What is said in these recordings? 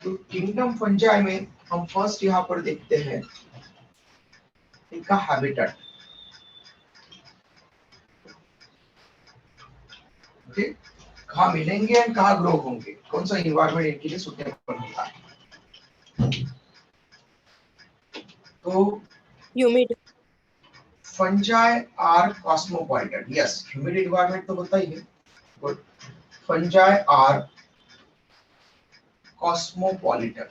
तो kingdom fungi में हम फर्स्ट यहाँ पर देखते हैं इनका हैबिटेट। ओके, कहाँ मिलेंगे एंड कहाँ ग्रो होंगे, कौन सा इन्वायरमेंट इनके लिए सुटेबल होता है। तो humid. Fungi are cosmopolitan. Yes, humid environment तो होता ही है, but fungi are cosmopolitan.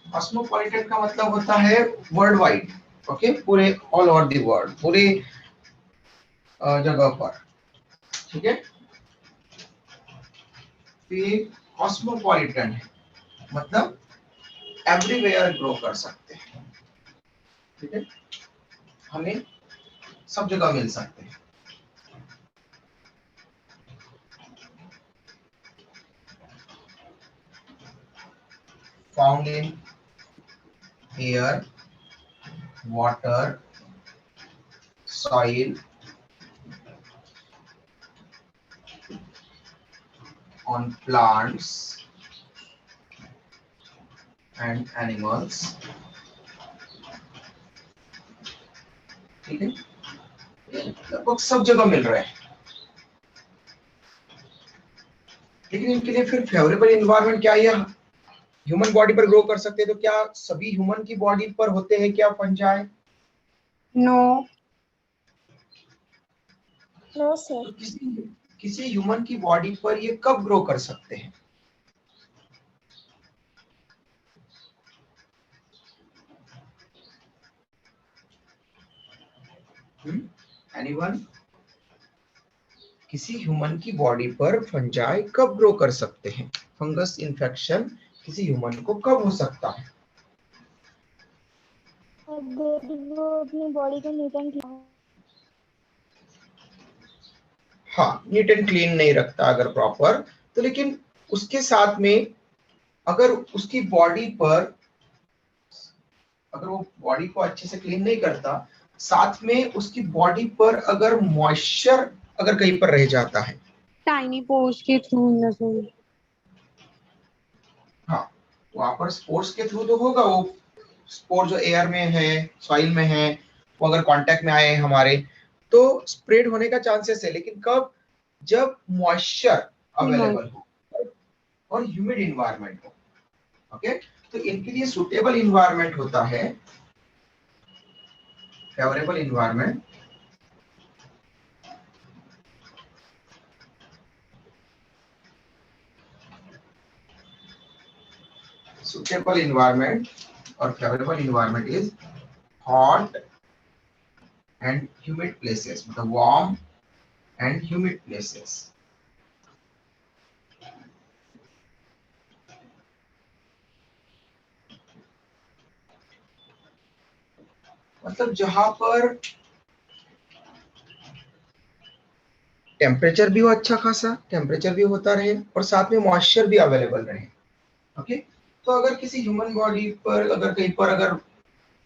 Cosmopolitan का मतलब होता है वर्ल्ड वाइड। ओके, पूरे ऑल ओवर द वर्ल्ड, पूरे जगह पर। ठीक है, ये कॉस्मोपॉलिटन है, मतलब एवरीवेयर ग्रो कर सकते हैं। ठीक है, हमें सब जगह मिल सकते हैं। Found in air, water, soil, on plants and animals। ठीक है, लगभग सब जगह मिल रहा है। लेकिन इनके लिए फिर फेवरेबल इन्वायरमेंट क्या है? ह्यूमन बॉडी पर ग्रो कर सकते हैं, तो क्या सभी ह्यूमन की बॉडी पर होते हैं क्या फंजाई? No, no sir. तो किसी ह्यूमन की बॉडी पर ये कब ग्रो कर सकते हैं? एनीवन? किसी ह्यूमन की बॉडी पर फंजाई कब ग्रो कर सकते हैं? फंगस इन्फेक्शन किसी ह्यूमन को कब हो सकता है? अगर वो अपनी बॉडी को नीट एंड क्लीन। हाँ, नीट एंड क्लीन नहीं रखता अगर प्रॉपर, तो लेकिन उसके साथ में अगर उसकी बॉडी पर, अगर वो बॉडी को अच्छे से क्लीन नहीं करता, साथ में उसकी बॉडी पर अगर मॉइस्चर अगर कहीं पर रह जाता है, टाइनी पोर्स के थ्रू ना सर। हाँ, वहां पर स्पोर्स के थ्रू तो होगा। वो स्पोर जो एयर में है, सॉइल में है, वो अगर कांटेक्ट में आए हमारे, तो स्प्रेड होने का चांसेस है। लेकिन कब? जब मॉइस्चर अवेलेबल हो और ह्यूमिड इन्वायरमेंट हो। ओके, तो इनके लिए सुटेबल इन्वायरमेंट होता है फेवरेबल इन्वायरमेंट। सुटेबल इन्वायरमेंट और favourable environment is hot and humid places, मतलब वार्म एंड ह्यूमिड प्लेसेस। मतलब जहां पर टेम्परेचर भी हो, अच्छा खासा टेम्परेचर भी होता रहे और साथ में मॉइस्चर भी अवेलेबल रहे। ओके, तो अगर किसी ह्यूमन बॉडी पर अगर कहीं पर अगर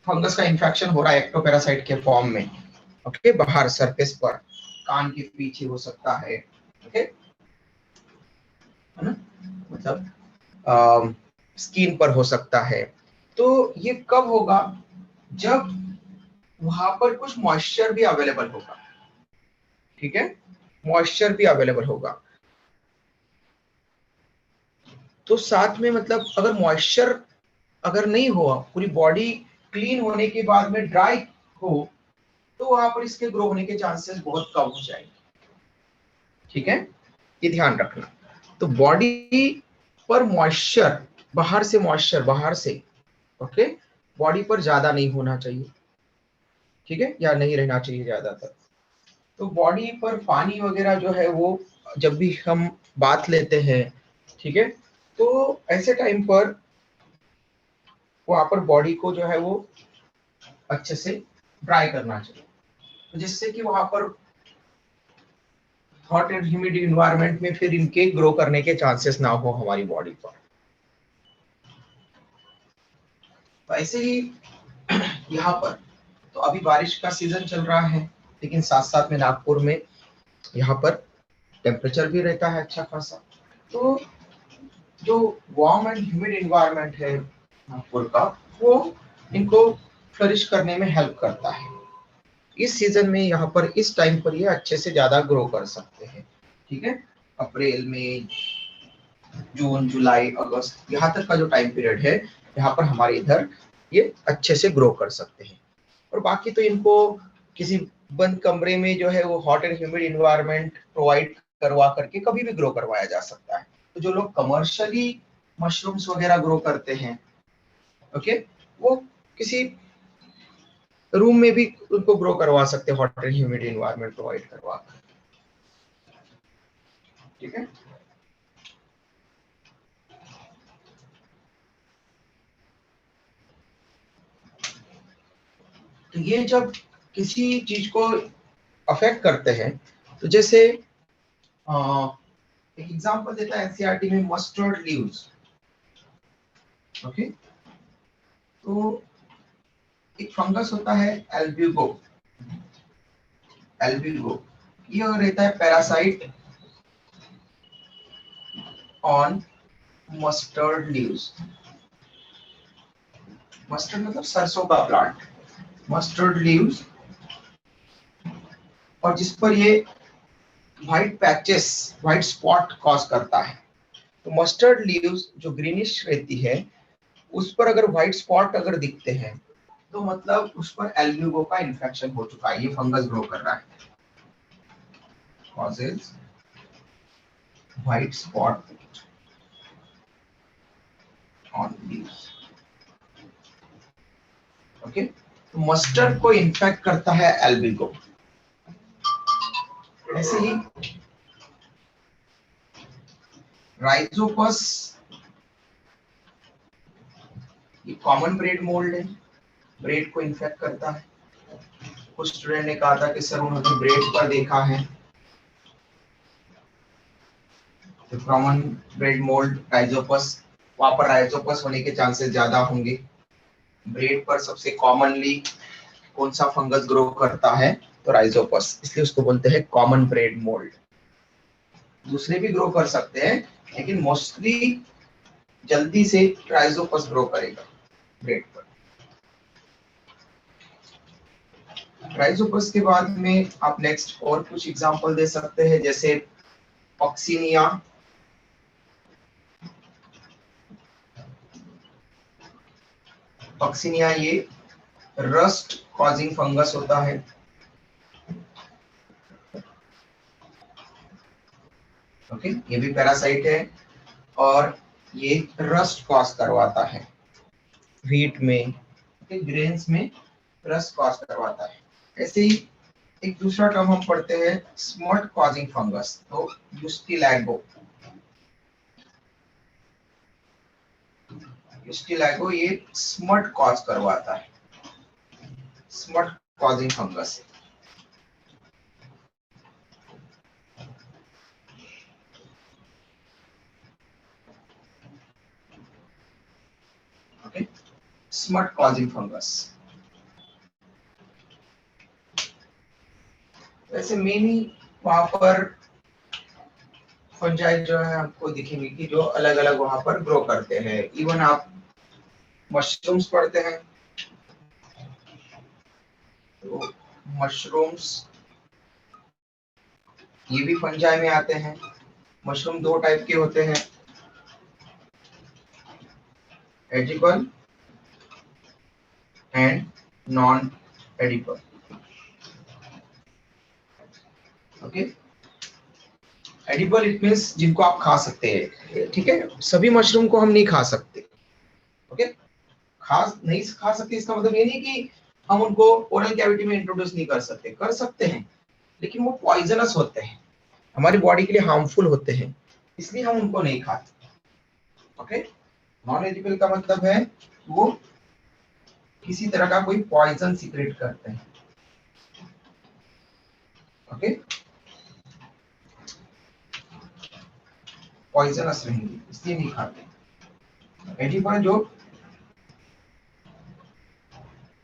फंगस का इन्फेक्शन हो रहा है एक्टोपैरासाइट के फॉर्म में, ओके, बाहर सरफेस पर कान के पीछे हो सकता है, ओके, है ना, मतलब स्किन पर हो सकता है, तो ये कब होगा? जब वहां पर कुछ मॉइस्चर भी अवेलेबल होगा। ठीक है, मॉइस्चर भी अवेलेबल होगा। तो साथ में मतलब अगर मॉइस्चर अगर नहीं हुआ, पूरी बॉडी क्लीन होने के बाद में ड्राई हो, तो वहां पर इसके ग्रो होने के चांसेस बहुत कम हो जाएंगे। ठीक है, ये ध्यान रखना। तो बॉडी पर मॉइस्चर, बाहर से मॉइस्चर, बाहर से, ओके, बॉडी पर ज्यादा नहीं होना चाहिए। ठीक है, या नहीं रहना चाहिए ज्यादातर। तो बॉडी पर पानी वगैरह जो है वो जब भी हम बात लेते हैं, ठीक है, तो ऐसे टाइम पर वहां पर बॉडी को जो है वो अच्छे से ड्राई करना चाहिए, जिससे कि वहां पर हॉट एंड ह्यूमिड इन्वायरमेंट में फिर इनके ग्रो करने के चांसेस ना हो हमारी बॉडी पर। तो ऐसे ही यहाँ पर तो अभी बारिश का सीजन चल रहा है, लेकिन साथ साथ में नागपुर में यहाँ पर टेम्परेचर भी रहता है अच्छा खासा। तो जो वार्म एंड ह्यूमिड एनवायरनमेंट है नागपुर का, वो इनको फ्लरिश करने में हेल्प करता है। इस सीजन में यहाँ पर इस टाइम पर ये अच्छे से ज्यादा ग्रो कर सकते हैं। ठीक है, अप्रैल में, जून, जुलाई, अगस्त, यहाँ तक का जो टाइम पीरियड है, यहाँ पर हमारे इधर ये अच्छे से ग्रो कर सकते हैं। और बाकी तो इनको किसी बंद कमरे में जो है वो hot and humid environment provide करवा करके कभी भी ग्रो करवाया जा सकता है। तो जो लोग कमर्शियली मशरूम्स वगैरह ग्रो करते हैं, ओके, वो किसी रूम में भी उनको ग्रो करवा सकते हैं hot and humid environment provide करवा कर। ठीक है, तो ये जब किसी चीज को अफेक्ट करते हैं, तो जैसे एक एग्जांपल देता है एनसीईआरटी में मस्टर्ड लीव्स। ओके, तो एक फंगस होता है एल्ब्यूगो। एल्ब्यूगो ये रहता है parasite on mustard leaves. Mustard मतलब सरसों का प्लांट, मस्टर्ड लीव्स, और जिस पर ये white patches, white spot cause करता है। तो मस्टर्ड लीव्स जो ग्रीनिश रहती है, उस पर अगर व्हाइट स्पॉट अगर दिखते हैं, तो मतलब उस पर एल्ब्यूगो का इन्फेक्शन हो चुका है, ये फंगस ग्रो कर रहा है। Causes white spot on leaves. Okay, तो मस्टर्ड को इन्फेक्ट करता है एल्ब्यूगो। ऐसे ही राइजोपस, ये कॉमन ब्रेड मोल्ड है, ब्रेड को इन्फेक्ट करता है। कुछ स्टूडेंट ने कहा था कि सर उन्होंने ब्रेड पर देखा है, तो कॉमन ब्रेड मोल्ड राइजोपस, वहां पर राइजोपस होने के चांसेस ज्यादा होंगे। ब्रेड पर सबसे कॉमनली कौन सा फंगस ग्रो करता है, तो राइजोपस, इसलिए उसको बोलते हैं कॉमन ब्रेड मोल्ड। दूसरे भी ग्रो कर सकते हैं, लेकिन मोस्टली जल्दी से राइजोपस ग्रो करेगा ब्रेड पर। राइजोपस के बाद में आप नेक्स्ट और कुछ एग्जांपल दे सकते हैं, जैसे पॉक्सीनिया। पॉक्सीनिया ये रस्ट कॉजिंग फंगस होता है। ओके, ये भी पैरासाइट है और ये रस्ट कॉज करवाता है व्हीट में, ग्रेन्स में रस्ट कॉज करवाता है। ऐसे ही एक दूसरा टर्म हम पढ़ते हैं स्मॉट कॉजिंग फंगस, तो यूस्टिलैगो। यूस्टिलैगो ये स्मट कॉज करवाता है, smut causing fungus. Okay, smut causing fungus. वैसे मेनली वहां पर फंजाई जो है आपको दिखेंगे कि जो अलग अलग वहां पर ग्रो करते हैं। इवन आप मशरूम्स पढ़ते हैं, तो मशरूम्स ये भी फंजाई में आते हैं। मशरूम दो टाइप के होते हैं, edible and non edible. Okay, edible it means जिनको आप खा सकते हैं। ठीक है, सभी मशरूम को हम नहीं खा सकते। ओके, नहीं खा सकते इसका मतलब ये नहीं कि हम उनको ओरल कैविटी में इंट्रोड्यूस नहीं कर सकते, कर सकते हैं, लेकिन वो पॉइजनस होते हैं, हमारी बॉडी के लिए हार्मफुल होते हैं, इसलिए हम उनको नहीं खाते। ओके, नॉन एडिबल का मतलब है वो किसी तरह का कोई पॉइजन सीक्रेट करते हैं। ओके, पॉइजनस रहेंगे इसलिए नहीं खाते। एडिबल जो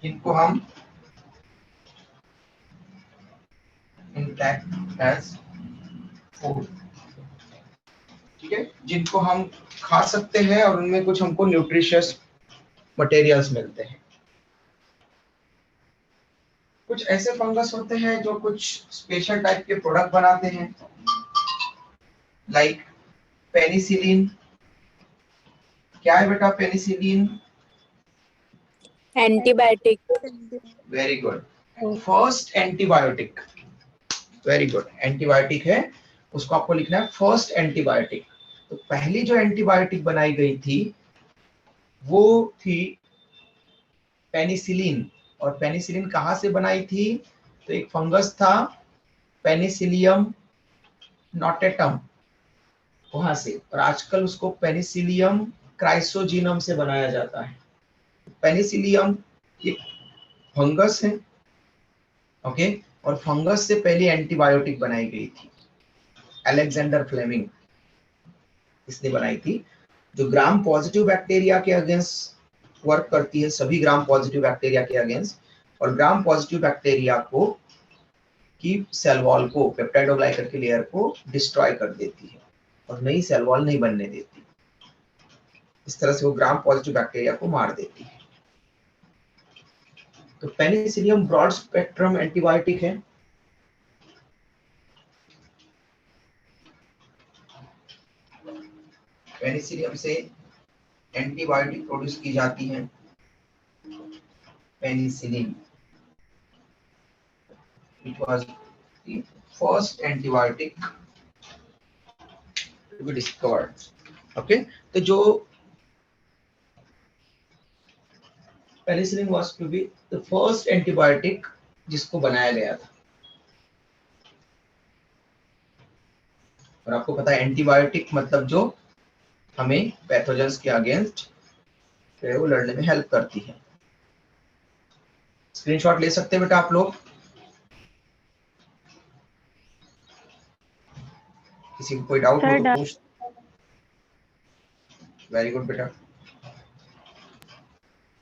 जिनको हम इंटैक्ट एज फूड ठीक है, जिनको हम खा सकते हैं और उनमें कुछ हमको न्यूट्रिशियस मटेरियल्स मिलते हैं। कुछ ऐसे फंगस होते हैं जो कुछ स्पेशल टाइप के प्रोडक्ट बनाते हैं, लाइक पेनिसिलिन। क्या है बेटा penicillin? Antibiotic. Very good, first antibiotic. Very good, antibiotic है, उसको आपको लिखना है फर्स्ट एंटीबायोटिक। तो पहली जो एंटीबायोटिक बनाई गई थी वो थी पेनिसिलिन। और पेनिसिलिन कहाँ से बनाई थी? तो एक फंगस था पेनिसिलियम नोटेटम, वहां से। और आजकल उसको पेनिसिलियम क्राइसोजीनम से बनाया जाता है। पेनिसिलियम एक फंगस है, ओके। और फंगस से पहले एंटीबायोटिक बनाई गई थी, अलेक्जेंडर फ्लेमिंग इसने बनाई थी, जो ग्राम पॉजिटिव बैक्टीरिया के अगेंस्ट वर्क करती है, सभी ग्राम पॉजिटिव बैक्टीरिया के अगेंस्ट। और ग्राम पॉजिटिव बैक्टीरिया को की सेल वॉल को, पेप्टाइडोग्लाइकन की लेयर को डिस्ट्रॉय कर देती है और नई सेल वॉल नहीं बनने देती। इस तरह से वो ग्राम पॉजिटिव बैक्टीरिया को मार देती है। तो पेनिसिलियम ब्रॉड स्पेक्ट्रम एंटीबायोटिक है। पेनिसिलियम से एंटीबायोटिक प्रोड्यूस की जाती है, penicillin. It was the first antibiotic to be discovered. Okay, तो जो penicillin was to be the first antibiotic जिसको बनाया गया था। और आपको पता है एंटीबायोटिक मतलब जो हमें पैथोजेंस के अगेंस्ट वो लड़ने में हेल्प करती है। स्क्रीनशॉट ले सकते हैं बेटा आप लोग। किसी को कोई डाउट हो तो पूछ। वेरी गुड बेटा।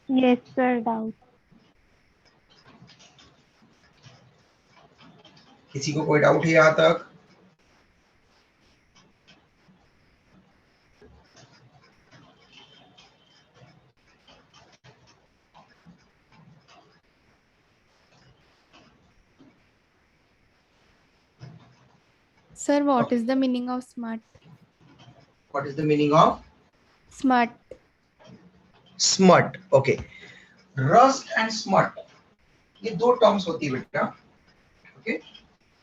Yes sir, doubt. किसी को कोई डाउट है यहाँ तक? Sir, what is the meaning of smart? What is the meaning of Smart. smut? Okay, rust and smut ये दो टर्म्स होती है बेटा। Okay,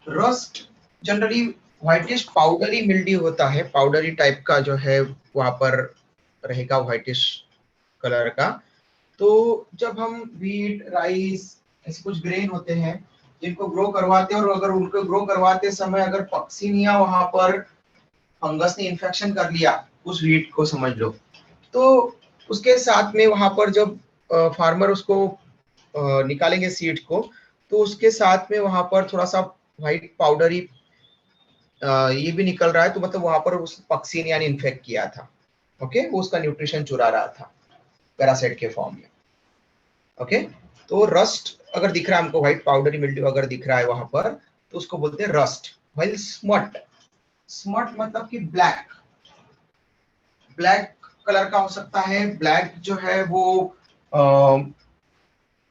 rust generally whitish powdery mildew होता है, पाउडरी टाइप का जो है वहां पर रहेगा व्हाइटिश कलर का। तो जब हम व्हीट, राइस, ऐसे कुछ ग्रेन होते हैं जिनको ग्रो करवाते हैं, और अगर उनको ग्रो करवाते समय अगर पक्सिनिया वहां पर फंगस ने इन्फेक्शन कर लिया उस व्हीट को, समझ लो, तो उसके साथ में वहां पर जब फार्मर उसको निकालेंगे सीड को, तो उसके साथ में वहां पर थोड़ा सा व्हाइट पाउडरी ये भी निकल रहा है, तो मतलब वहां पर उस पक्सिनिया ने इन्फेक्ट किया था। ओके, वो उसका न्यूट्रिशन चुरा रहा था पैरासाइट के फॉर्म में। ओके, तो रस्ट अगर दिख रहा है हमको, व्हाइट पाउडरी मिल्ड्यू अगर दिख रहा है वहां पर, तो उसको बोलते हैं रस्ट। व्हाइल स्मट, स्मट मतलब कि ब्लैक, ब्लैक कलर का हो सकता है। ब्लैक जो है वो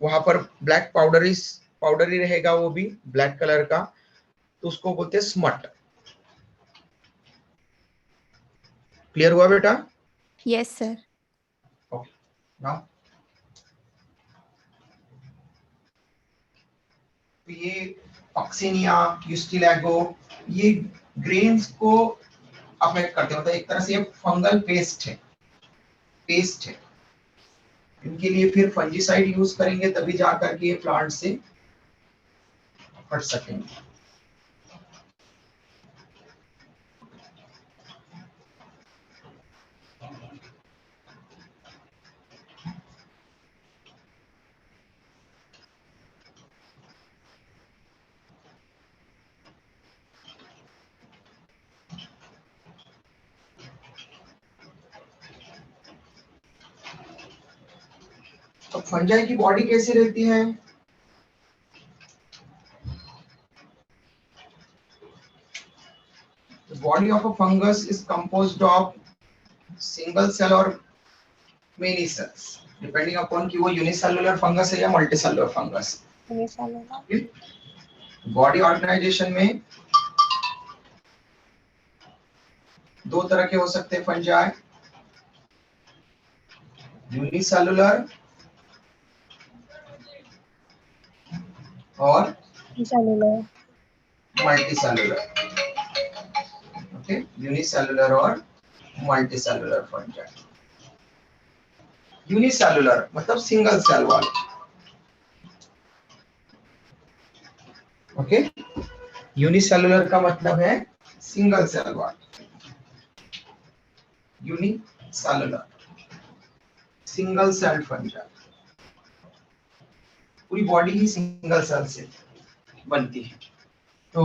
वहां पर ब्लैक पाउडरी रहेगा, वो भी ब्लैक कलर का, तो उसको बोलते हैं स्मट। क्लियर हुआ बेटा? Yes, sir. ओके, नाउ ये पक्सिनिया, यूस्टिलैगो, ये ग्रेन्स को अफेक्ट करते हैं, मतलब एक तरह से ये फंगल पेस्ट है, पेस्ट है। इनके लिए फिर फंजीसाइड यूज करेंगे तभी जाकर के ये प्लांट से हट सकेंगे। तो फंजाई की बॉडी कैसी रहती है? Body body of a fungus is composed of single cell or many cells, depending upon कि वो unicellular fungus है या multicellular fungus. unicellular. Body organisation में दो तरह के हो सकते हैं फंजाई, यूनिसेलुलर और Cellular. मल्टीसेलुलर. ओके, यूनिसेलुलर और मल्टीसेलुलर फंजाई. यूनिसेलुलर मतलब सिंगल सेल वाले. ओके, यूनिसेलुलर का मतलब है सिंगल सेल वाले. Unicellular single cell fungi. पूरी बॉडी ही सिंगल सेल से बनती है. तो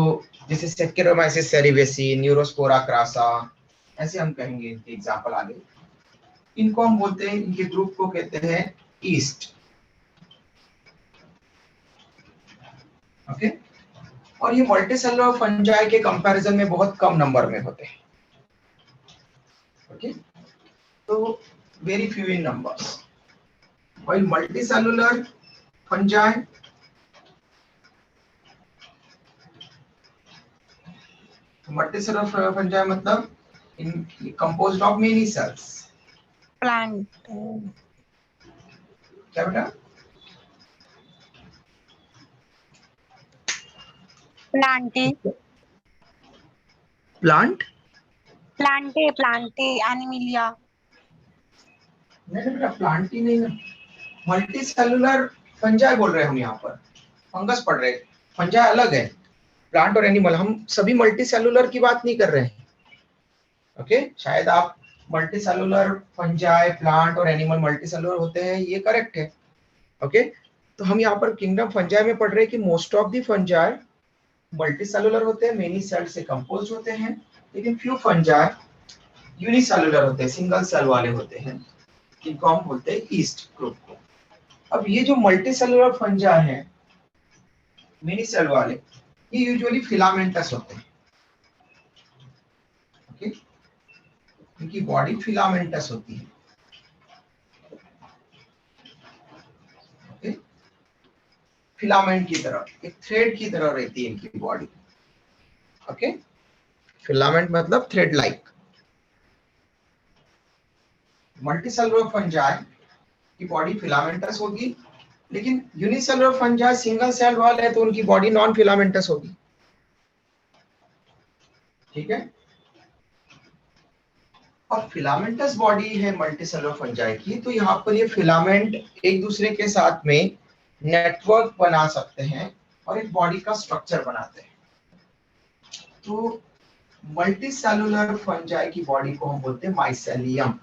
जैसे सेक्रोमाइसिस सेरिवेसी, न्यूरोस्पोरा क्रासा, ऐसे हम कहेंगे इनके एग्जांपल आगे. इनको हम बोलते हैं, इनके ग्रुप को कहते हैं ईस्ट. ओके, और ये मल्टीसेलुलर फंजाई के कंपैरिजन में बहुत कम नंबर में होते हैं. ओके, तो very few in numbers. While multicellular fungi multicellular fungi मतलब in composed of many cells. Plant. क्या बेटा? Plante. प्लांट? Plante. Animalia. नहीं बेटा, प्लांट ही नहीं है. मल्टीसेलुलर फंजाई बोल रहे हैं हम यहाँ पर. फंगस पढ़ रहे हैं, फंजाई अलग है. प्लांट और एनिमल, हम सभी मल्टीसेलुलर की बात नहीं कर रहे हैं. ओके, शायद आप मल्टीसेलुलर फंजाई, प्लांट और एनिमल मल्टीसेलुलर होते हैं, ये करेक्ट है. ओके, तो हम यहाँ पर किंगडम फंजाई में पढ़ रहे हैं कि most of the fungi multicellular होते हैं, मेनी सेल से कंपोज होते हैं, लेकिन फ्यू फंजाई यूनिसेलुलर होते हैं, सिंगल सेल वाले होते हैं, इनको हम बोलते हैं ईस्ट ग्रुप को. अब ये जो मल्टीसेलुलर फंजाई है, मेनी सेल वाले, ये यूजुअली फिलामेंटस होते हैं. ओके, इनकी बॉडी फिलामेंटस होती है. ओके, फिलामेंट की तरह, एक थ्रेड की तरह रहती है इनकी बॉडी. ओके, फिलामेंट मतलब थ्रेड लाइक. मल्टीसेलुलर फंजाई की बॉडी फिलामेंटस होगी, लेकिन यूनिसेलुलर फंजाई सिंगल सेल वाले हैं, तो उनकी बॉडी नॉन फिलामेंटस होगी. ठीक है, और फिलामेंटस बॉडी है मल्टीसेलुलर फंजाई की, तो यहाँ पर ये फिलामेंट एक दूसरे के साथ में नेटवर्क बना सकते हैं और एक बॉडी का स्ट्रक्चर बनाते हैं. तो मल्टीसेलुलर फंजाई की बॉडी को हम बोलते हैं mycelium.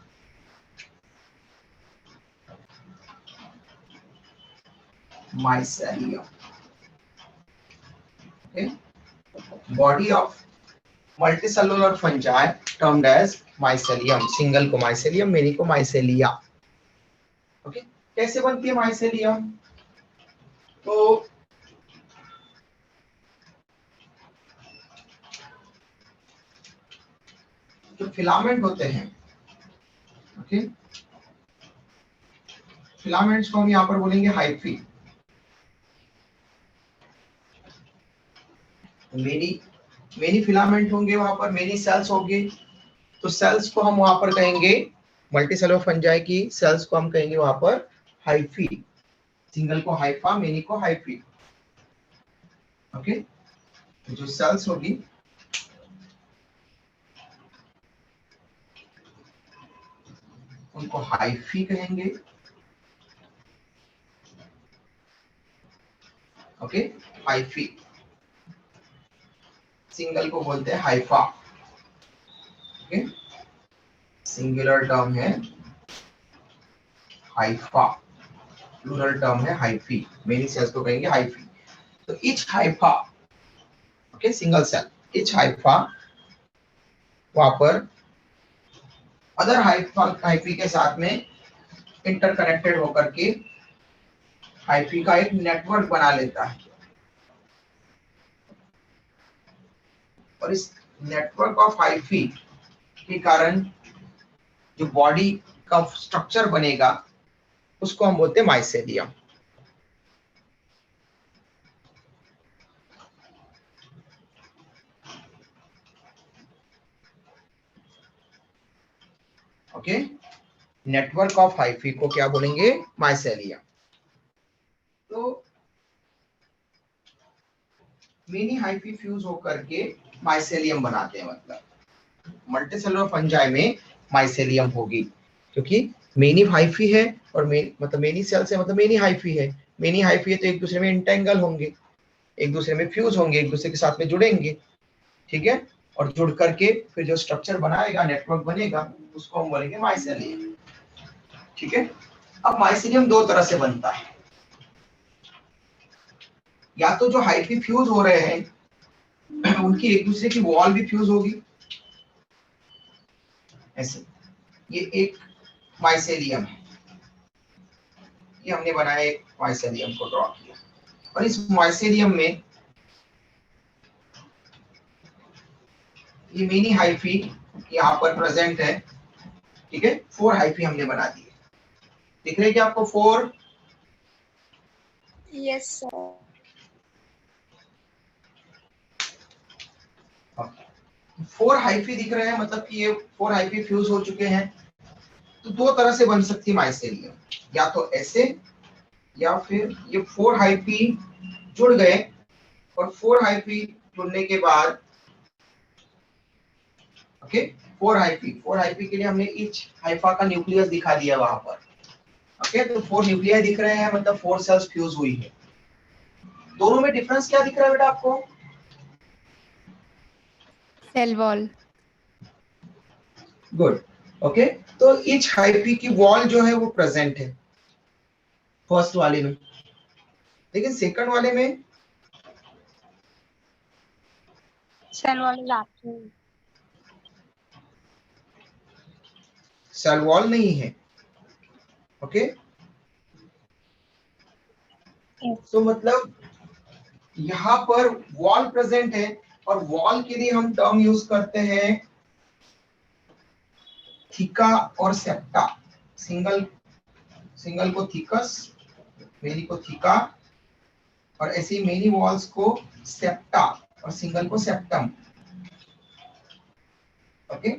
Mycelium. Okay. Body of multicellular fungi termed as mycelium. Single को mycelium, many को mycelia. Okay. कैसे बनती है mycelium? तो जो फिलामेंट होते हैं, ओके, फिलामेंट्स को हम यहाँ पर बोलेंगे हाइफी. मेनी फिलामेंट होंगे, वहां पर मेनी सेल्स होंगे, तो सेल्स को हम वहां पर कहेंगे, मल्टीसेलुलर फंजाई की सेल्स को हम कहेंगे वहां पर हाइफी. सिंगल को हाइफा, मेनी को हाइफी. ओके, जो सेल्स होगी उनको हाइफी कहेंगे. Okay, hyphae. सिंगल को बोलते हैं हाइफा. ओके, सिंगुलर टर्म है हाइफा, प्लूरल टर्म है हाइफी. मेनी सेल्स को कहेंगे हाइफी. तो each hypha, okay, single cell, each hypha वहां पर अदर हाइफी के साथ में इंटरकनेक्टेड होकर के हाइफी का एक नेटवर्क बना लेता है, और इस नेटवर्क ऑफ हाइफी के कारण जो बॉडी का स्ट्रक्चर बनेगा उसको हम बोलते हैं mycelium. Okay, network of hyphae को क्या बोलेंगे? माइसेलियम। तो मिनी हाइफी फ्यूज होकर के माइसेलियम बनाते हैं, मतलब मल्टीसेलुलर फंजाई में माइसेलियम होगी, क्योंकि मेनी हाइफी है और मतलब मेनी सेल से मतलब मेनी हाइफी है। मेनी हाइफी है तो एक दूसरे में इंटेंगल होंगे, एक दूसरे में फ्यूज होंगे, एक दूसरे के साथ में जुड़ेंगे, ठीक है, और जुड़ करके फिर जो स्ट्रक्चर बनाएगा, नेटवर्क बनेगा, उसको हम बोलेंगे माइसेलियम, ठीक है। अब माइसेलियम दो तरह से बनता है, या तो जो हाइफी फ्यूज हो रहे हैं उनकी एक दूसरे की वॉल भी फ्यूज होगी ऐसे, ये एक माइसेलियम है, ये हमने बनाया एक माइसेलियम को ड्रॉ किया, और इस माइसेलियम में ये मिनी हाइफी यहाँ पर प्रेजेंट है, ठीक है। 4 हाइफी हमने बना दिए, दिख रहे हैं क्या आपको 4? Yes sir. 4 हाइफी दिख रहे हैं, मतलब कि ये 4 हाइफी फ्यूज हो चुके हैं। तो दो तरह से बन सकती है माइसेलियम, या तो ऐसे, या फिर ये 4 हाइफी जुड़ गए, और 4 हाइफी जुड़ने के बाद, ओके, 4 हाइफी के लिए हमने ईच हाइफा का न्यूक्लियस दिखा दिया वहां पर, ओके। तो 4 न्यूक्लियाई दिख रहे हैं, मतलब 4 सेल्स फ्यूज हुई है। दोनों में डिफरेंस क्या दिख रहा है बेटा आपको? Cell wall. Good, okay. तो ईच हाइफी की वॉल जो है वो प्रेजेंट है फर्स्ट वाले में, लेकिन सेकंड वाले में सेल वाले जाते सेल वॉल नहीं है, ओके। हैं। तो मतलब यहाँ पर वॉल प्रेजेंट है, और वॉल के लिए हम टर्म यूज करते हैं थीका और सेप्टा। सिंगल सिंगल को थीकस, मेनी को थीका, और ऐसे ही मेनी वॉल्स को सेप्टा, और सिंगल को सेप्टम, ओके।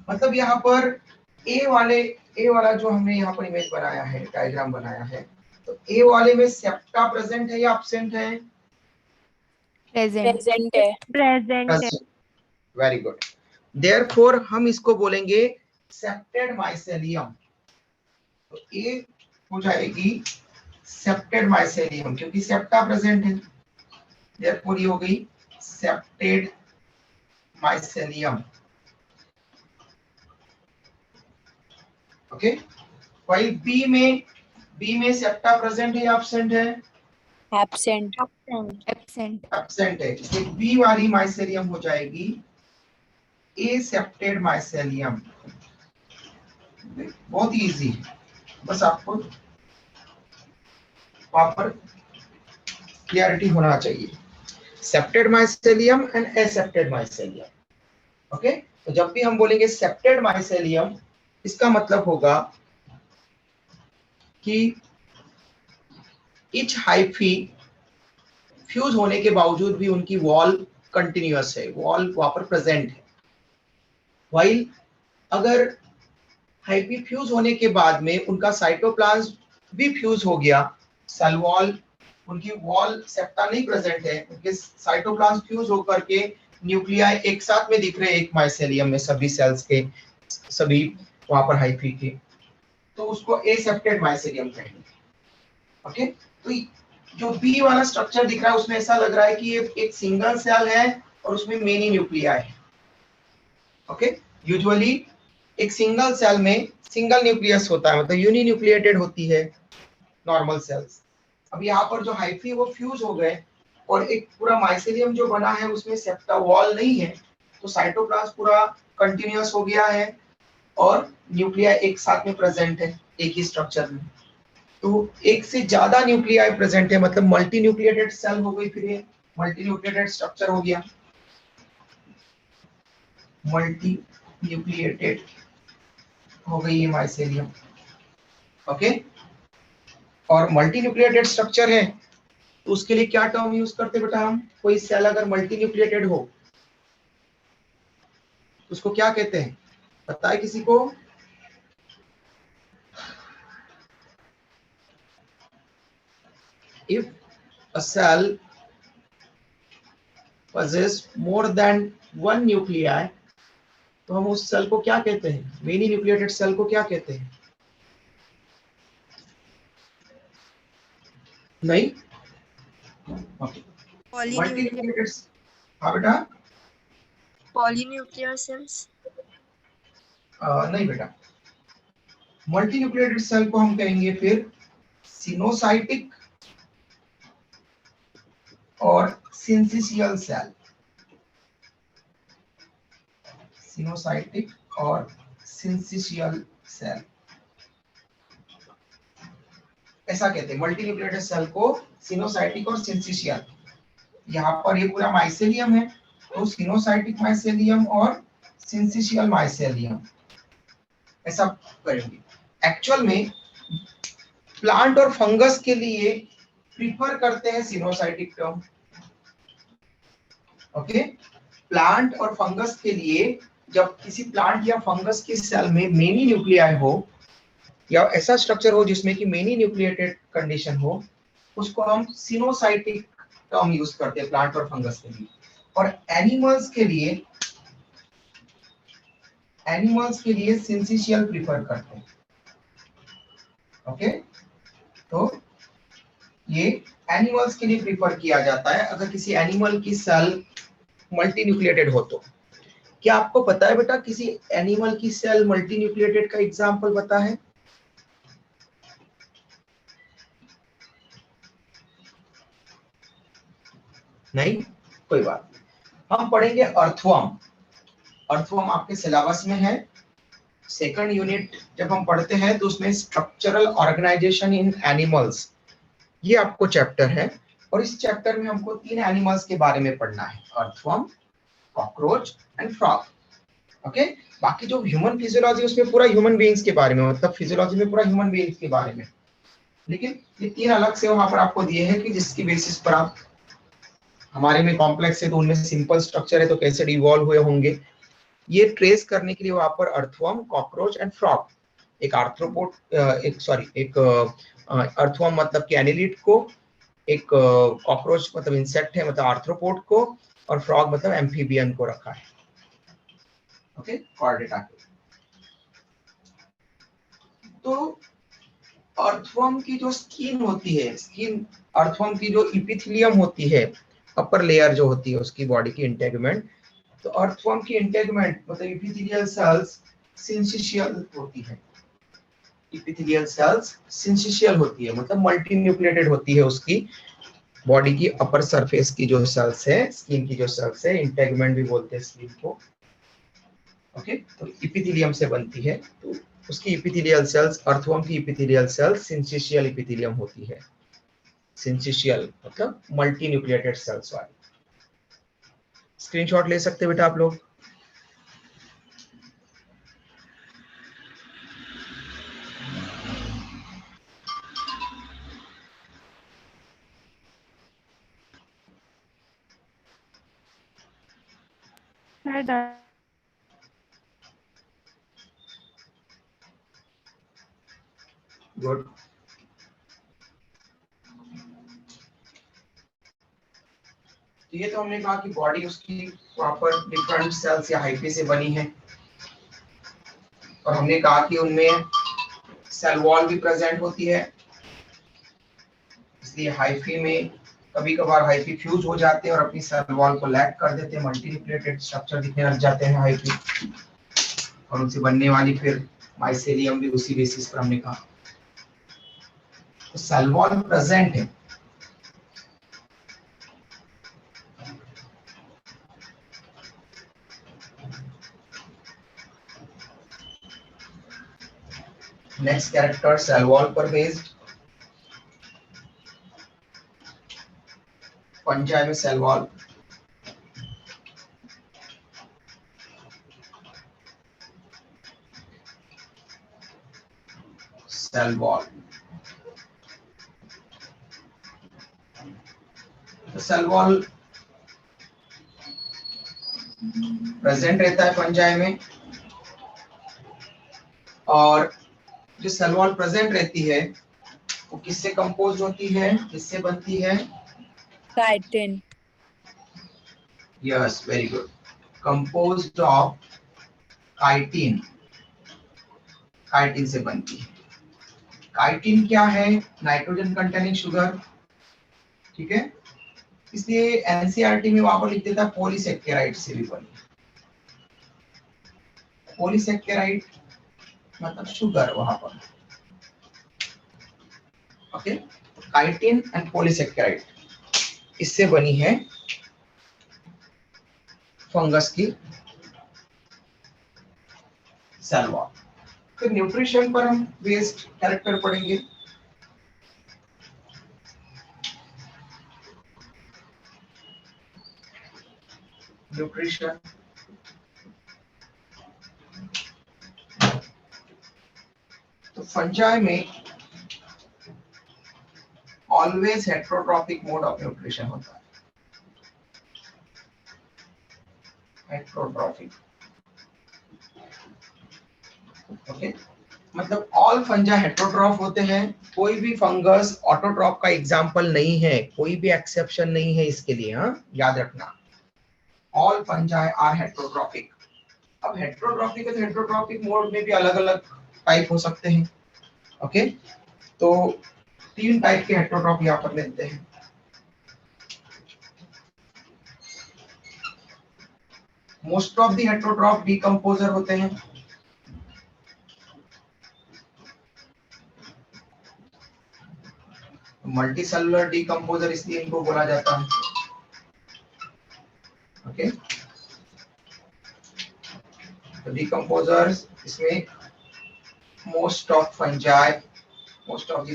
मतलब यहाँ पर ए वाला जो हमने यहाँ पर इमेज बनाया है, डायग्राम बनाया है, तो ए वाले में सेप्टा प्रेजेंट है या एब्सेंट है? प्रेजेंट। प्रेजेंट है। प्रेजेंट है। Very good. देयरफॉर हम इसको बोलेंगे सेप्टेड माइसेलियम। तो ए हो जाएगी सेप्टेड माइसेलियम, क्योंकि सेप्टा प्रेजेंट है, देयरफॉर ये हो गई सेप्टेड माइसेलियम, ओके। वही बी में सेप्टा प्रेजेंट है या एब्सेंट है? एब्सेंट। एब्सेंट। एब्सेंट। एब्सेंट है, इसलिए बी वाली माइसेलियम हो जाएगी ए सेप्टेड माइसेलियम। बहुत ही इजी है, बस आपको वहां पर क्लियरिटी होना चाहिए। Septate mycelium and एसेप्टेड mycelium, okay. तो जब भी हम बोलेंगे सेप्टेड माइसेलियम, इसका मतलब होगा कि ईच हाइफी फ्यूज होने के बावजूद भी उनकी वॉल कंटिन्यूअस है, वॉल वहां पर प्रेजेंट है। वाइल अगर हाइफी फ्यूज होने के बाद में उनका साइटोप्लाज्म भी फ्यूज हो गया, सेल वॉल, उनकी वॉल सेप्टा नहीं प्रेजेंट है, उनके साइटोप्लाज्म फ्यूज होकर के न्यूक्लियाई एक साथ में दिख रहे हैं एक माइसेलियम में, सभी सेल्स के, सभी वहां पर हाइफी के, तो उसको एसेप्टेड माइसेलियम कहेंगे, ओके। तो जो बी वाला स्ट्रक्चर दिख रहा है उसमें ऐसा लग रहा है कि ये एक सिंगल सेल है और उसमें मेनी न्यूक्लियाई है, ओके। यूजुअली एक सिंगल सेल में सिंगल न्यूक्लियस होता है, मतलब यूनी न्यूक्लिएटेड होती है नॉर्मल सेल्स। अब यहाँ पर जो हाइफी वो फ्यूज हो गए, और एक पूरा माइसेलियम जो बना है उसमें सेप्टा वॉल नहीं है, तो साइटोप्लाज्म पूरा कंटिन्यूअस हो गया है, और न्यूक्लिया एक साथ में प्रेजेंट है एक ही स्ट्रक्चर में। तो एक से ज्यादा न्यूक्लियाई प्रेजेंट है, मतलब मल्टी न्यूक्लिएटेड सेल हो गई, फिर ये मल्टी न्यूक्लिएटेड स्ट्रक्चर हो गया, मल्टी न्यूक्लिएटेड हो गई ये माइसेलियम। ओके, और मल्टी न्यूक्लिएटेड स्ट्रक्चर है तो उसके लिए क्या टर्म यूज करते बेटा हम? कोई सेल अगर मल्टी न्यूक्लिएटेड हो तो उसको क्या कहते हैं, पता है किसी को? If a cell possess more than one nuclei, तो हम उस सेल को क्या कहते हैं? मेनी न्यूक्लिएटेड सेल को क्या कहते हैं? नहीं, मल्टी न्यूक्लिएटेड। हाँ बेटा, पॉलीन्यूक्लियर सेल्स। नहीं बेटा, मल्टी न्यूक्लिएटेड सेल को हम कहेंगे फिर सिनोसाइटिक और सिंसिशियल सेल। सिनोसाइटिक और सिंसिशियल सेल ऐसा कहते हैं। मल्टी न्यूक्लिएटेड सेल को सिनोसाइटिक और सिंसिशियल। यहाँ पर ये पूरा माइसेलियम है तो सिनोसाइटिक माइसेलियम और सिंसिशियल माइसेलियम ऐसा करेंगे। एक्चुअल में प्लांट और फंगस के लिए प्रीफर करते हैं सिनोसाइटिक टर्म। ओके, प्लांट और फंगस के लिए जब किसी प्लांट या फंगस के सेल में मेनी न्यूक्लियाई हो या ऐसा स्ट्रक्चर हो जिसमें कि मेनी न्यूक्लिएटेड कंडीशन हो, उसको हम सिनोसाइटिक टर्म यूज करते हैं प्लांट और फंगस के लिए। और एनिमल्स के लिए सिंसिशियल प्रीफर करते हैं। ओके, तो ये एनिमल्स के लिए प्रीफर किया जाता है अगर किसी एनिमल की सेल मल्टी न्यूक्लिएटेड हो तो। क्या आपको पता है बेटा किसी एनिमल की सेल मल्टी न्यूक्लिएटेड का एग्जांपल पता है? नहीं, कोई बात नहीं। हम पढ़ेंगे अर्थवर्म। अर्थवर्म आपके सिलेबस में है। सेकंड यूनिट जब हम पढ़ते हैं तो उसमें स्ट्रक्चरल ऑर्गेनाइजेशन इन एनिमल्स ये आपको चैप्टर है। और इस चैप्टर में हमको 3 एनिमल्स के बारे में पढ़ना है, earthworm, cockroach and frog. Okay, बाकी जो ह्यूमन फिजियोलॉजी उसमें पूरा ह्यूमन बीइंग्स के बारे में, मतलब फिजियोलॉजी में पूरा ह्यूमन बीइंग्स के बारे में। लेकिन ये 3 अलग से वहां पर आपको दिए हैं कि जिसकी बेसिस पर आप, हमारे में कॉम्प्लेक्स है तो उनमें सिंपल स्ट्रक्चर है तो कैसे इवॉल्व हुए होंगे, ये ट्रेस करने के लिए वहां पर अर्थवर्म, कॉकरोच एंड फ्रॉग, एक आर्थ्रोपोड, एक अर्थवर्म मतलब कि एनिलिड को, एक कॉकरोच मतलब इंसेक्ट है मतलब आर्थ्रोपोड को, और फ्रॉग मतलब एम्फीबियन को रखा है। ओके, कॉर्डेटा के। तो अर्थवर्म की जो स्किन होती है, अर्थवर्म की जो इपिथेलियम होती है, अपर लेयर जो होती है उसकी बॉडी की इंटेगमेंट, तो अर्थवर्म की इंटेगमेंट मतलब इपिथेलियल सेल्स सिंसिशियल होती है। इपिथेलियल सेल्स सिंसिशियल होती है मतलब मल्टी न्यूक्लिएटेड होती है। उसकी बॉडी की अपर सरफेस की जो सेल्स है, स्किन की जो सेल्स है, इंटेगमेंट भी बोलते हैं स्किन को। ओके, तो इपिथेलियम से बनती है। तो उसकी इपिथेलियल सेल्स, अर्थवर्म की इपिथेलियल सेल्स सिंसिशियल इपिथेलियम होती है। सिंसिशियल मतलब मल्टी न्यूक्लिएटेड सेल्स वाली। स्क्रीनशॉट ले सकते बेटा आप लोग। गुड। तो ये तो हमने कहा कि बॉडी उसकी प्रॉपर डिफरेंट सेल्स या हाइफे से बनी है। और हमने कहा कि उनमें सेल वॉल भी प्रेजेंट होती है, इसलिए हाइफे में कभी कभार हाइफे फ्यूज हो जाते हैं और अपनी सेल वॉल को लैक कर देते हैं, मल्टी न्यूक्लिएटेड स्ट्रक्चर दिखने लग जाते हैं हाइफे, और उनसे बनने वाली फिर माइसेलियम भी उसी बेसिस पर हमने कहा। तो सेल वॉल प्रेजेंट है। नेक्स्ट कैरेक्टर सेल वॉल पर बेस्ड। पंजाई में cell wall, cell wall. Cell wall present रहता है फंजाई में, और जो सेल वॉल प्रेजेंट रहती है वो किससे कंपोज होती है, किससे बनती है? Chitin. Yes, very good. Composed of chitin, chitin से बनती है। काइटिन क्या है? नाइट्रोजन कंटेनिंग शुगर, ठीक है। इसलिए एनसीईआरटी में वहां पर लिख देता है पॉलीसेक्केराइड से भी बनी। पॉलीसेक्केराइड मतलब शुगर वहां पर, ओके। काइटिन एंड पॉलीसेक्केराइड, इससे बनी है फंगस की सेल वॉल। फिर न्यूट्रिशन पर हम बेस्ड कैरेक्टर पढ़ेंगे। न्यूट्रिशन, तो फंजाई में always heterotrophic mode of nutrition होता है। Heterotrophic, okay. मतलब ऑल फंजा हेट्रोट्रॉफ होते हैं, कोई भी फंगस ऑटोट्रॉफ का एग्जांपल नहीं है, कोई भी एक्सेप्शन नहीं है इसके लिए, हाँ याद रखना। All fungi are heterotrophic. अब हेट्रोट्रॉपिक है तो हेट्रोट्रॉपिक मोड में भी अलग अलग टाइप हो सकते हैं, ओके। तो 3 टाइप के हेट्रोट्रॉफ यहाँ पर लेते हैं। Most of the heterotroph decomposer होते हैं। मल्टी सेलुलर डीकंपोजर इसलिए इनको बोला जाता है, ओके। तो डीकंपोजर्स इसमें most of the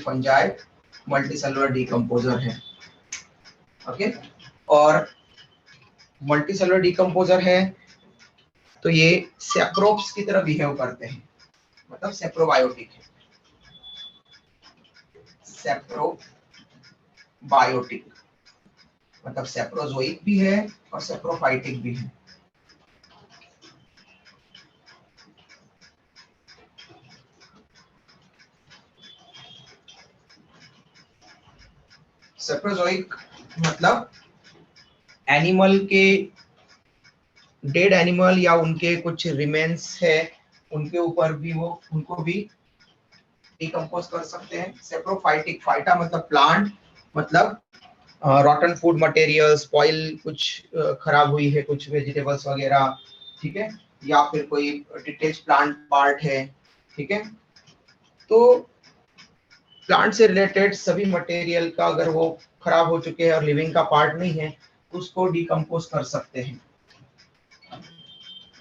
fungi multi cellular decomposer है, ओके। और मल्टी सेलुलर डीकंपोजर है तो ये सेप्रोब्स की तरह बिहेव करते हैं, मतलब सेप्रोबायोटिक है। सेप्रोबायोटिक मतलब सेप्रोजोइक भी है और सेप्रोफाइटिक भी है। सेप्रोजोइक मतलब एनिमल के, डेड एनिमल या उनके कुछ रिमेन्स है उनके ऊपर भी वो, उनको भी डिकम्पोज कर सकते हैं। सेप्रोफाइटिक, फाइटा मतलब प्लांट, मतलब रॉटन फूड मटेरियल, स्पॉइल कुछ खराब हुई है कुछ वेजिटेबल्स वगैरह, ठीक है, या फिर कोई डिटेच प्लांट पार्ट है, ठीक है। तो प्लांट से रिलेटेड सभी मटेरियल का अगर वो खराब हो चुके हैं और लिविंग का पार्ट नहीं है उसको डिकम्पोज कर सकते हैं,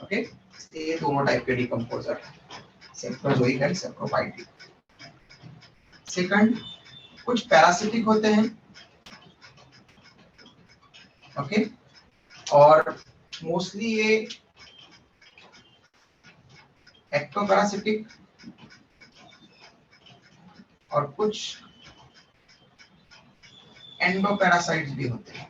ओके। ये दोनों टाइप के डिकम्पोजर है, सेप्रोजोइक एंड सेप्रोफाइटिक। सेकंड, कुछ पैरासिटिक होते हैं, ओके। और मोस्टली ये एक्टोपैरासिटिक और कुछ एंडोपैरासाइट्स भी होते हैं,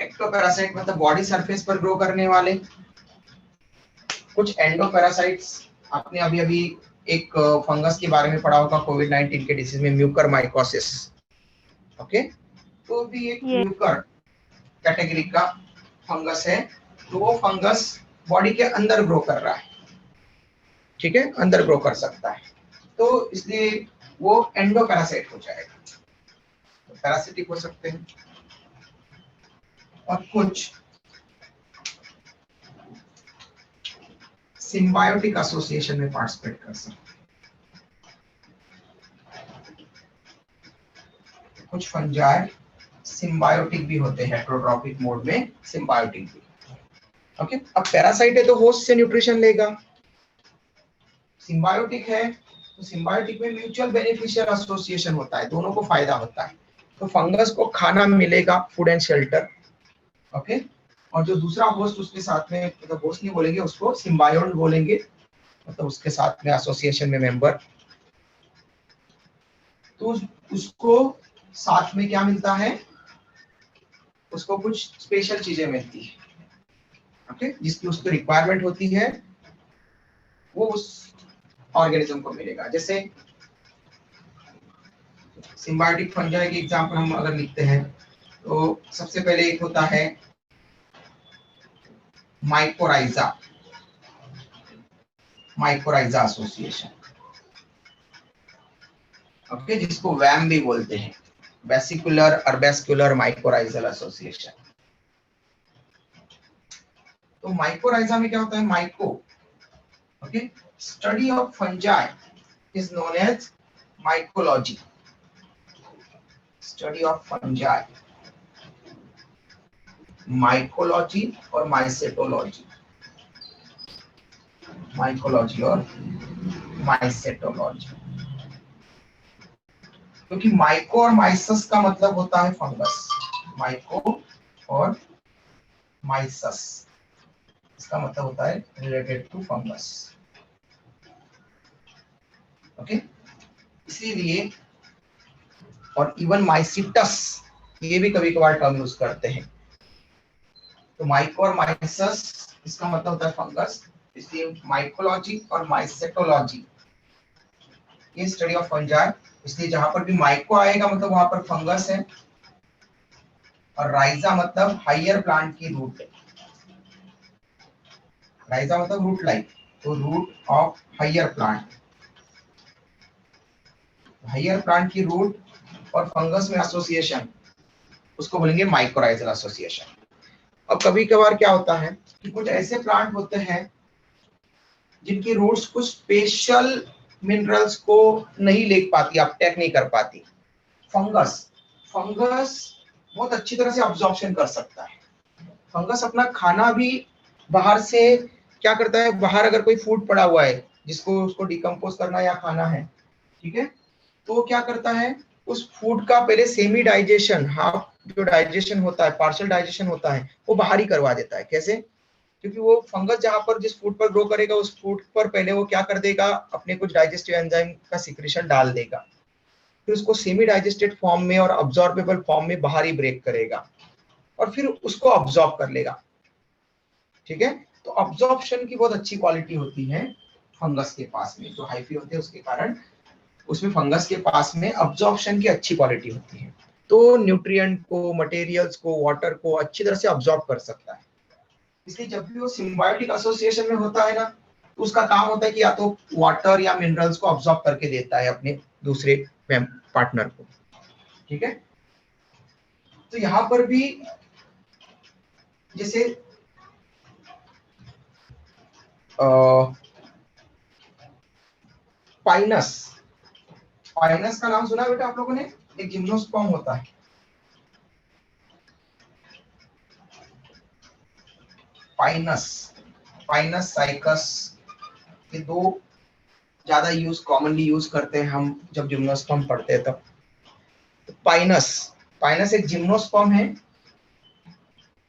एक्टोपैरासाइट मतलब बॉडी सरफेस पर ग्रो करने वाले। कुछ एंडोपैरासाइट्स, आपने अभी अभी एक फंगस के बारे में पढ़ा होगा कोविड-19 के डिसीज में, म्यूकरमाइकोसिस, ओके। तो भी एक म्यूकर कैटेगरी का फंगस है, तो वो फंगस बॉडी के अंदर ग्रो कर रहा है, ठीक है, अंदर ग्रो कर सकता है, तो इसलिए वो एंडोपैरासाइट हो जाएगा। तो पैरासिटिक हो सकते हैं। और कुछ सिम्बायोटिक एसोसिएशन में पार्टिसिपेट कर सकते हैं। कुछ फंजाई सिम्बायोटिक भी होते हैं, हेट्रोट्रॉपिक मोड में सिम्बायोटिक भी, ओके। अब पैरासाइट है तो होस्ट से न्यूट्रिशन लेगा, सिम्बायोटिक है तो सिम्बायोटिक में म्यूचुअल बेनिफिशियल एसोसिएशन होता है, दोनों को फायदा होता है। तो फंगस को खाना मिलेगा, फूड एंड शेल्टर, ओके, और जो दूसरा होस्ट उसके साथ में, मतलब होस्ट नहीं बोलेंगे उसको, सिम्बायोन्ट बोलेंगे, मतलब उसके साथ में एसोसिएशन में मेंबर, तो उसको साथ में क्या मिलता है, उसको कुछ स्पेशल चीजें मिलती है, ओके, जिसकी उसको रिक्वायरमेंट होती है वो उस ऑर्गेनिज्म को मिलेगा। जैसे सिम्बायोटिक फंजाई के एग्जांपल हम अगर लिखते हैं तो सबसे पहले एक होता है माइकोराइजा, माइकोराइजा एसोसिएशन, ओके, जिसको वैम भी बोलते हैं, वेसिकुलर अर्बेस्कुलर माइकोराइजल एसोसिएशन। तो माइकोराइजा में क्या होता है, myco, okay, study of fungi is known as mycology, study of fungi, mycology और माइसेटोलॉजी, माइकोलॉजी और माइसेटोलॉजी। क्योंकि माइको और माइसस का मतलब होता है फंगस, माइको और माइसस इसका मतलब होता है रिलेटेड टू फंगस, ओके, इसीलिए, और इवन माइसिटस ये भी कभी कभार टर्म यूज करते हैं। तो माइको और माइसस इसका मतलब होता है फंगस, इसलिए माइकोलॉजी और माइसेटोलॉजी ये स्टडी ऑफ फंजाई, इसलिए जहां पर भी माइको आएगा मतलब वहां पर फंगस है, और राइजा मतलब हायर प्लांट की रूट है, राइजा मतलब रूट लाइक, तो root of higher plant, higher plant की रूट और फंगस में एसोसिएशन उसको बोलेंगे माइकोराइजल एसोसिएशन। अब कभी कभार क्या होता है कि कुछ ऐसे प्लांट होते हैं जिनकी रूट्स कुछ स्पेशल मिनरल्स को नहीं ले पाती, अपटेक नहीं कर पाती। फंगस, फंगस बहुत अच्छी तरह से अब्जॉर्प्शन कर सकता है। फंगस अपना खाना भी बाहर से क्या करता है, बाहर अगर कोई फूड पड़ा हुआ है जिसको उसको डिकम्पोज करना या खाना है, ठीक है, तो वो क्या करता है, उस फूड का पहले सेमी डाइजेशन, हाफ जो डाइजेशन होता है, पार्शियल डाइजेशन होता है, वो बाहर ही करवा देता है। कैसे? क्योंकि वो फंगस जहां पर जिस फूड पर ग्रो करेगा उस फूड पर पहले वो क्या कर देगा, अपने कुछ डाइजेस्टिव एंजाइम का सिक्रेशन डाल देगा, फिर उसको सेमी डाइजेस्टेड फॉर्म में और अब्जॉर्बेबल फॉर्म में बाहर ही ब्रेक करेगा और फिर उसको अब्जॉर्ब कर लेगा, ठीक है। तो अब्जॉर्प्शन की बहुत अच्छी क्वालिटी होती है फंगस के पास में, जो हाइफी होते हैं उसके कारण उसमें फंगस के पास में अब्जॉर्प्शन की अच्छी क्वालिटी होती है, तो न्यूट्रिएंट को, मटेरियल्स को, वाटर को अच्छी तरह से अब्जॉर्ब कर सकता है। इसलिए जब भी वो सिम्बायोटिक एसोसिएशन में होता है ना, तो उसका काम होता है कि या तो वाटर या मिनरल्स को अब्जॉर्ब करके देता है अपने दूसरे पार्टनर को, ठीक है। तो यहाँ पर भी जैसे पाइनस, पाइनस का नाम सुना है बेटा आप लोगों ने? एक जिम्नोस्पर्म होता है, पाइनस, पाइनस साइकस, ये दो ज्यादा कॉमनली यूज करते हैं हम जब जिम्नोस्पर्म पढ़ते हैं तब। तो पाइनस, पाइनस एक जिम्नोस्पर्म है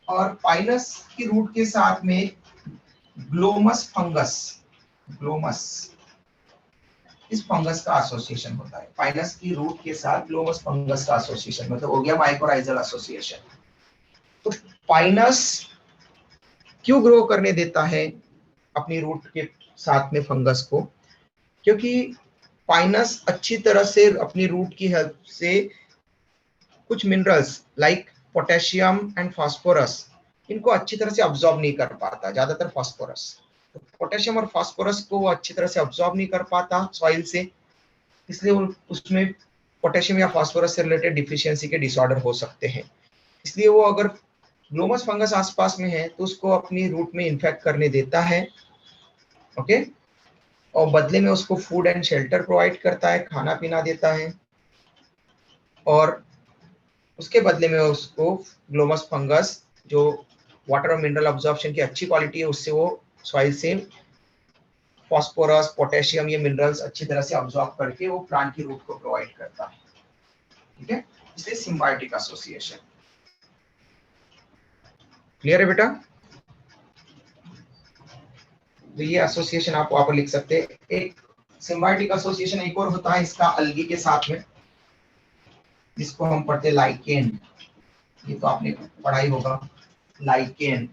और पाइनस की रूट के साथ में ग्लोमस फंगस, ग्लोमस इस फंगस का एसोसिएशन होता है। पाइनस की रूट के साथ ग्लोमस फंगस का एसोसिएशन मतलब हो गया माइकोराइजल एसोसिएशन। तो पाइनस क्यों ग्रो करने देता है अपनी रूट के साथ में फंगस को? क्योंकि पाइनस अच्छी तरह से अपनी रूट की हेल्प से कुछ minerals like potassium and phosphorus इनको अच्छी तरह से अब्सॉर्ब नहीं कर पाता, ज्यादातर फास्फोरस, तो पोटेशियम और फास्फोरस को वो अच्छी तरह से अब्सॉर्ब नहीं कर पाता सॉइल से, इसलिए उसमें पोटेशियम या फास्फोरस से रिलेटेड डिफिशियंसी के डिसऑर्डर हो सकते हैं। इसलिए वो अगर ग्लोमस फंगस आसपास में है तो उसको अपनी रूट में इन्फेक्ट करने देता है, ओके, और बदले में उसको फूड एंड शेल्टर प्रोवाइड करता है, खाना पीना देता है, और उसके बदले में उसको ग्लोमस फंगस जो वाटर और मिनरल अब्जॉर्प्शन की अच्छी क्वालिटी है उससे वो सॉइल से फास्फोरस, पोटेशियम, ये मिनरल्स अच्छी तरह से अब्जॉर्ब करके वो प्लांट की रूट को प्रोवाइड करता है, ठीक है। इसलिए सिम्बायोटिक एसोसिएशन। क्लियर है बेटा? तो ये एसोसिएशन आप वहां पर लिख सकते हैं। एक सिम्बायोटिक एसोसिएशन एक और होता है इसका अलगी के साथ में, जिसको हम पढ़ते हैं लाइकेन। ये तो आपने पढ़ाई होगा, लाइकेन।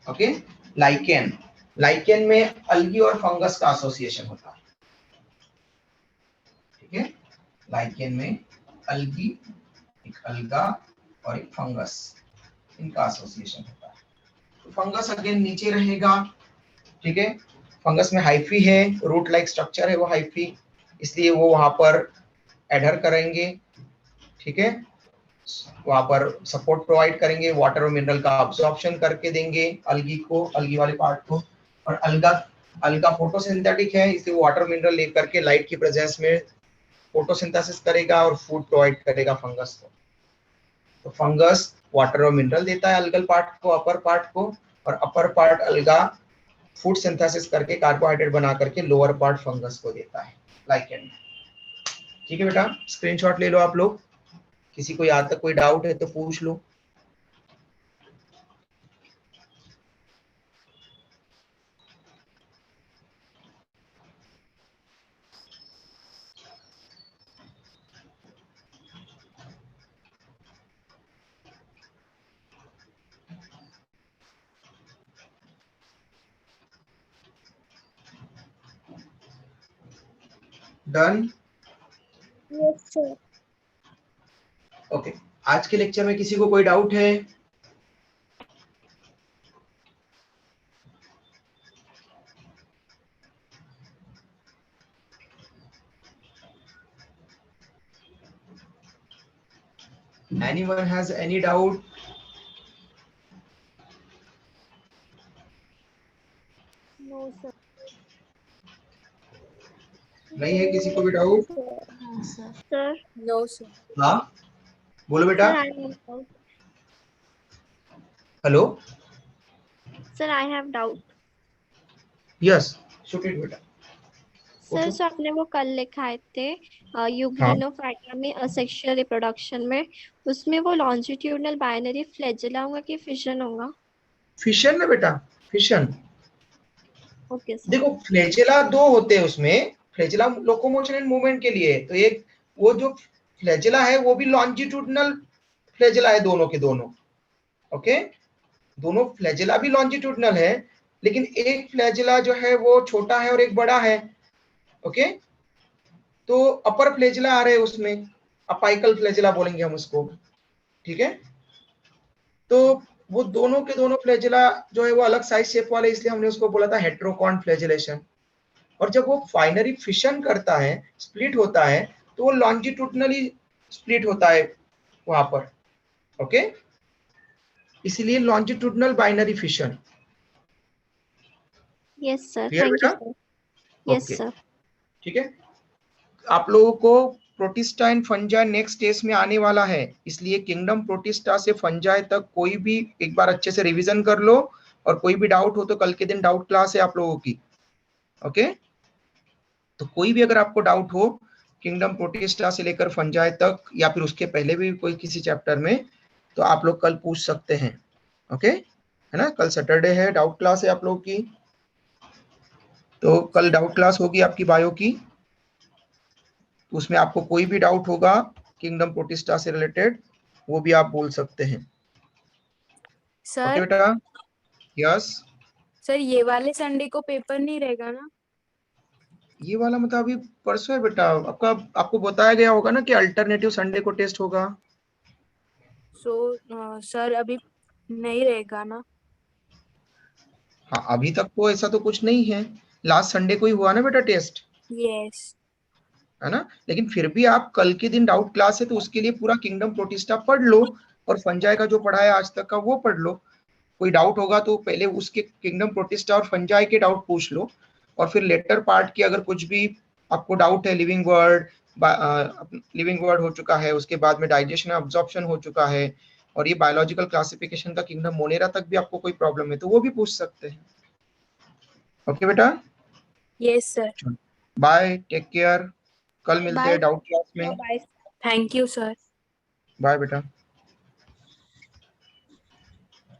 Okay, lichen. लाइकेन में अलगी और फंगस का एसोसिएशन होता है। ठीक है, लाइकेन में अलगी, एक अलगा और एक फंगस, इनका एसोसिएशन होता है। तो फंगस अगेन नीचे रहेगा। ठीक है, फंगस में हाइफी है, रूट लाइक स्ट्रक्चर है वो हाइफी, इसलिए वो वहां पर एडहर करेंगे। ठीक है, वहां पर सपोर्ट प्रोवाइड करेंगे, वाटर और मिनरल का अब्सॉर्प्शन करके देंगे अलगी को, अलगी वाले पार्ट को। और अलगा, अलगा फोटोसिंथेटिक है, इसलिए वाटर मिनरल लेकर के लाइट की प्रेजेंस में फोटोसिंथेसिस करेगा और फूड प्रोवाइड करेगा फंगस को। तो फंगस वाटर और मिनरल देता है अलगल पार्ट को, अपर पार्ट को, और अपर पार्ट अलगा फूड सिंथेसिस करके कार्बोहाइड्रेट बना करके लोअर पार्ट फंगस को देता है लाइकेन। ठीक है बेटा, स्क्रीनशॉट ले लो आप लोग, किसी को यहाँ तक कोई डाउट है तो पूछ लो। डन? Yes sir. ओके, आज के लेक्चर में किसी को कोई डाउट है? Anyone has any doubt? No sir. नहीं है किसी को भी डाउट? Sir no sir. हाँ बोलो बेटा। Sir I have doubt. Hello, sir I have doubt. Yes shoot it बेटा। सर जो आपने वो कल लिखाए थे यूग्लिनोफाइटा में असेक्सुअल रिप्रोडक्शन में, उसमें वो लॉन्जिट्यूडनल बाइनरी फ्लैजेला होगा कि फिशन होगा? फिशन है बेटा, फिशन। Okay sir. देखो फ्लैजेला दो होते हैं उसमें, फ्लैजेला लोकोमोशन एंड मूवमेंट के लिए, तो एक वो जो फ्लैजेला है वो भी लॉन्जिट्यूडनल फ्लैजेला है, दोनों के दोनों। ओके, दोनों फ्लैजेला भी लॉन्जिट्यूडनल है, लेकिन एक फ्लैजेला जो है वो छोटा है और एक बड़ा है। ओके, तो अपर फ्लैजेला आ रहे हैं उसमें, अपाइकल फ्लैजेला बोलेंगे हम उसको। ठीक है, तो वो दोनों के दोनों फ्लैजेला जो है वो अलग साइज शेप वाले, इसलिए हमने उसको बोला था हेट्रोकॉन फ्लैजेलेशन। और जब वो फाइनली फिशन करता है, स्प्लिट होता है, तो वो लॉन्जिट्यूडनली स्प्लिट होता है वहां पर। ओके, इसलिए longitudinal binary fission. Yes sir, clear thank you बेटा? सर। Yes okay, sir. ठीक है, आप लोगों को protista and fungi next stage में आने वाला है, इसलिए किंगडम प्रोटिस्टा से फंजाई तक कोई भी एक बार अच्छे से रिवीजन कर लो, और कोई भी डाउट हो तो कल के दिन डाउट क्लास है आप लोगों की। ओके, तो कोई भी अगर आपको डाउट हो किंगडम प्रोटिस्टा से लेकर फंजाई तक, या फिर उसके पहले भी कोई किसी चैप्टर में, तो आप लोग कल पूछ सकते हैं। ओके, है ना, कल सैटरडे है, डाउट क्लास है आप लोगों की, तो कल डाउट क्लास होगी आपकी बायो की। तो उसमें आपको कोई भी डाउट होगा किंगडम प्रोटिस्टा से रिलेटेड, वो भी आप बोल सकते हैं। ओके सर बेटा? यस। सर ये वाले संडे को पेपर नहीं रहेगा ना? ये वाला मतलब अभी परसों है बेटा आपका, आपको बताया गया होगा ना कि अल्टरनेटिव संडे को टेस्ट होगा। सर अभी नहीं रहेगा ना? हाँ अभी तक तो ऐसा तो कुछ नहीं है, लास्ट संडे को ही हुआ ना बेटा टेस्ट, यस। है ना। लेकिन फिर भी आप कल के दिन डाउट क्लास है तो उसके लिए पूरा किंगडम प्रोटिस्टा पढ़ लो, और फंजाई का जो पढ़ा है आज तक का वो पढ़ लो। कोई डाउट होगा तो पहले उसके किंगडम प्रोटिस्टा और फंजाई के डाउट पूछ लो, और फिर लेटर पार्ट की अगर कुछ भी आपको डाउट है, लिविंग वर्ड, लिविंग वर्ड हो चुका है, उसके बाद में डाइजेशन अब्जॉर्प्शन हो चुका है, और ये बायोलॉजिकल क्लासिफिकेशन का किंगडम मोनेरा तक भी आपको कोई प्रॉब्लम है तो वो भी पूछ सकते हैं। ओके बेटा, yes sir. Bye, take care, कल मिलते बाय हैं डाउट क्लास में। Bye. Thank you sir. Bye बेटा।